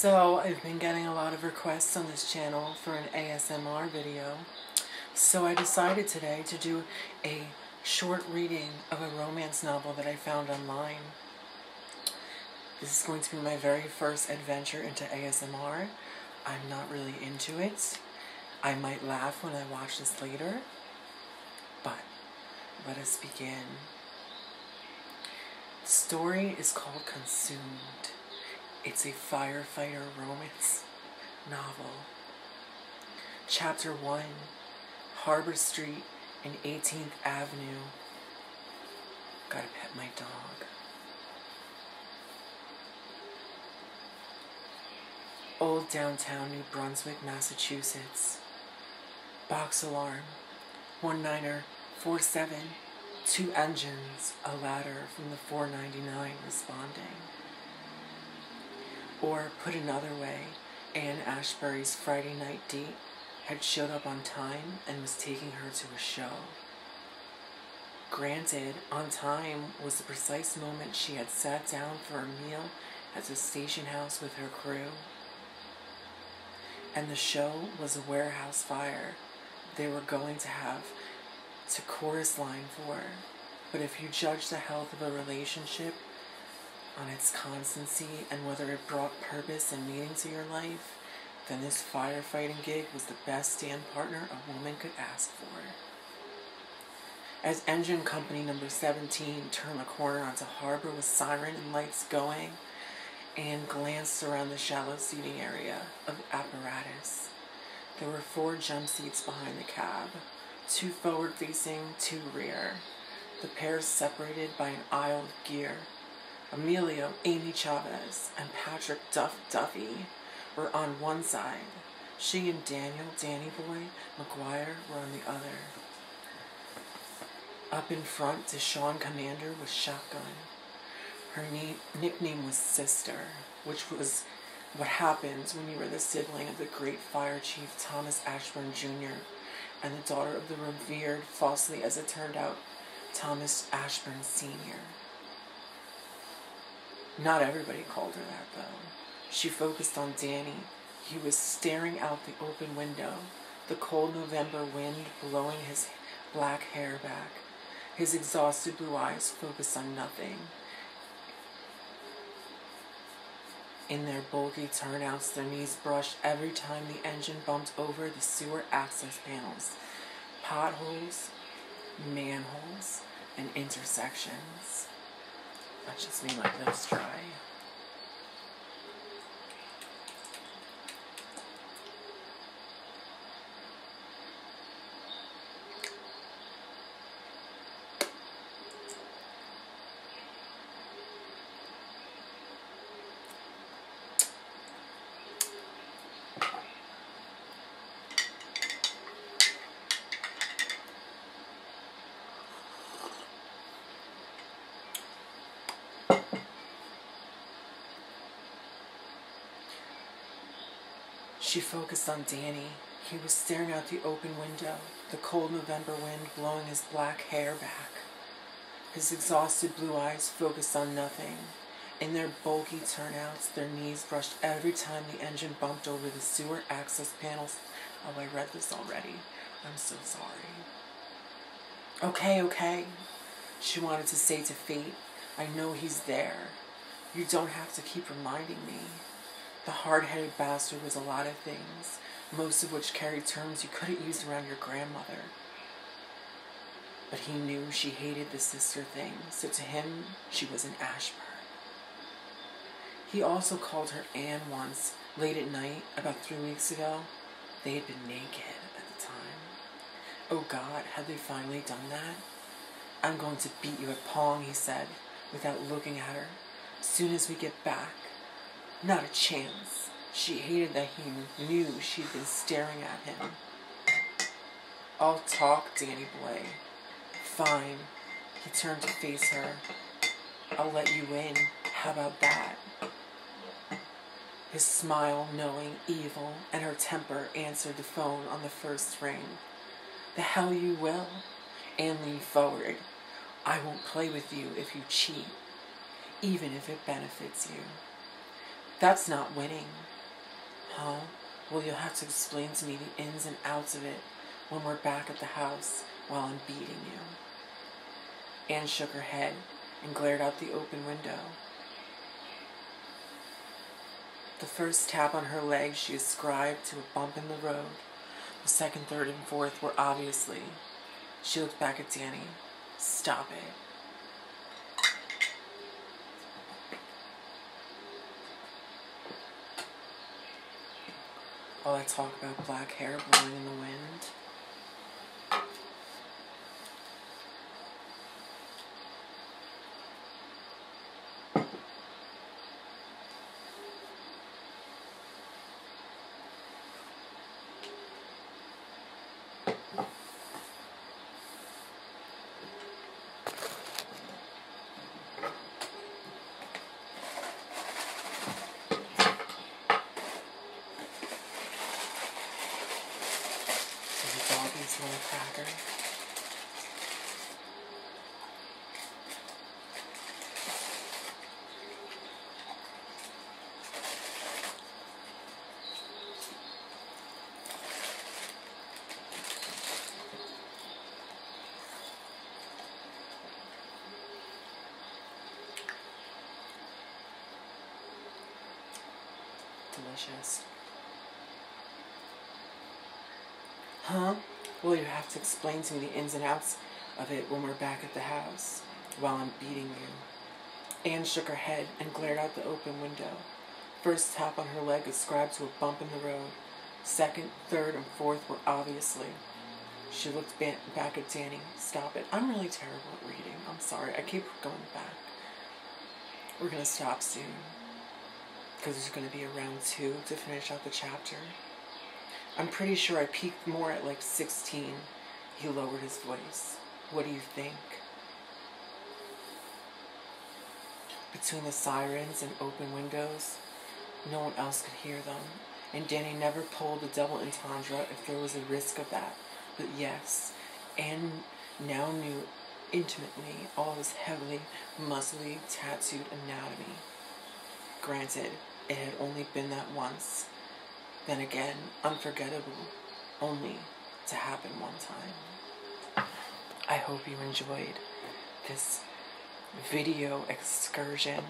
So I've been getting a lot of requests on this channel for an ASMR video. So I decided today to do a short reading of a romance novel that I found online. This is going to be my very first adventure into ASMR. I'm not really into it. I might laugh when I watch this later, but let us begin. The story is called Consumed. It's a firefighter romance novel. Chapter 1, Harbor Street and 18th Avenue. Gotta pet my dog. Old downtown New Brunswick, Massachusetts. Box alarm. 1947. 2 engines. A ladder from the 499 responding. Or, put another way, Anne Ashbury's Friday night date had showed up on time and was taking her to a show. Granted, on time was the precise moment she had sat down for a meal at the station house with her crew. And the show was a warehouse fire they were going to have to chorus line for. But if you judge the health of a relationship on its constancy and whether it brought purpose and meaning to your life, then this firefighting gig was the best stand partner a woman could ask for. As engine company number 17 turned the corner onto Harbor with siren and lights going, Anne glanced around the shallow seating area of apparatus. There were 4 jump seats behind the cab, 2 forward-facing, 2 rear. The pairs separated by an aisle of gear. Emilio, Amy Chavez, and Patrick Duffy were on one side. She and Daniel, Danny Boy, McGuire were on the other. Up in front, Deshawn Commander was shotgun. Her nickname was Sister, which was what happens when you were the sibling of the great fire chief Thomas Ashburn Jr. and the daughter of the revered, falsely as it turned out, Thomas Ashburn Sr. Not everybody called her that, though. She focused on Danny. He was staring out the open window, the cold November wind blowing his black hair back. His exhausted blue eyes focused on nothing. In their bulky turnouts, their knees brushed every time the engine bumped over the sewer access panels, potholes, manholes, and intersections. That just made my lips dry. She focused on Danny. He was staring out the open window, the cold November wind blowing his black hair back. His exhausted blue eyes focused on nothing. In their bulky turnouts, their knees brushed every time the engine bumped over the sewer access panels. Oh, I read this already. I'm so sorry. Okay, she wanted to say to fate. I know he's there. You don't have to keep reminding me. The hard-headed bastard was a lot of things, most of which carried terms you couldn't use around your grandmother. But he knew she hated the sister thing, so to him, she was an Ashburn. He also called her Anne once, late at night, about 3 weeks ago. They had been naked at the time. Oh God, had they finally done that? I'm going to beat you at Pong, he said, without looking at her. Soon as we get back. Not a chance. She hated that he knew she'd been staring at him. I'll talk, Danny Boy. Fine. He turned to face her. I'll let you in. How about that? His smile, knowing, evil, and her temper answered the phone on the first ring. The hell you will. Anne leaned forward. I won't play with you if you cheat, even if it benefits you. That's not winning. Huh? Well, you'll have to explain to me the ins and outs of it when we're back at the house while I'm beating you. Anne shook her head and glared out the open window. The first tap on her leg she ascribed to a bump in the road. The second, third, and fourth were obviously. She looked back at Danny. Stop it. All that talk about black hair blowing in the wind. Doggies want a cracker. Delicious. Huh? Well, you have to explain to me the ins and outs of it when we're back at the house while I'm beating you. Anne shook her head and glared out the open window. First tap on her leg ascribed to a bump in the road. Second, third, and fourth were obviously. She looked back at Danny. Stop it. I'm really terrible at reading. I'm sorry. I keep going back. We're going to stop soon because there's going to be a round 2 to finish out the chapter. I'm pretty sure I peaked more at like 16. He lowered his voice. What do you think? Between the sirens and open windows, no one else could hear them, and Danny never pulled a double entendre if there was a risk of that. But yes, Anne now knew intimately all his heavily, muscly, tattooed anatomy. Granted, it had only been that once. Then again, unforgettable, only to happen one time. I hope you enjoyed this video excursion,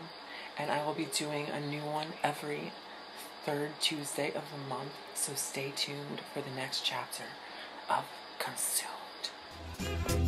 and I will be doing a new one every third Tuesday of the month, so stay tuned for the next chapter of Consumed.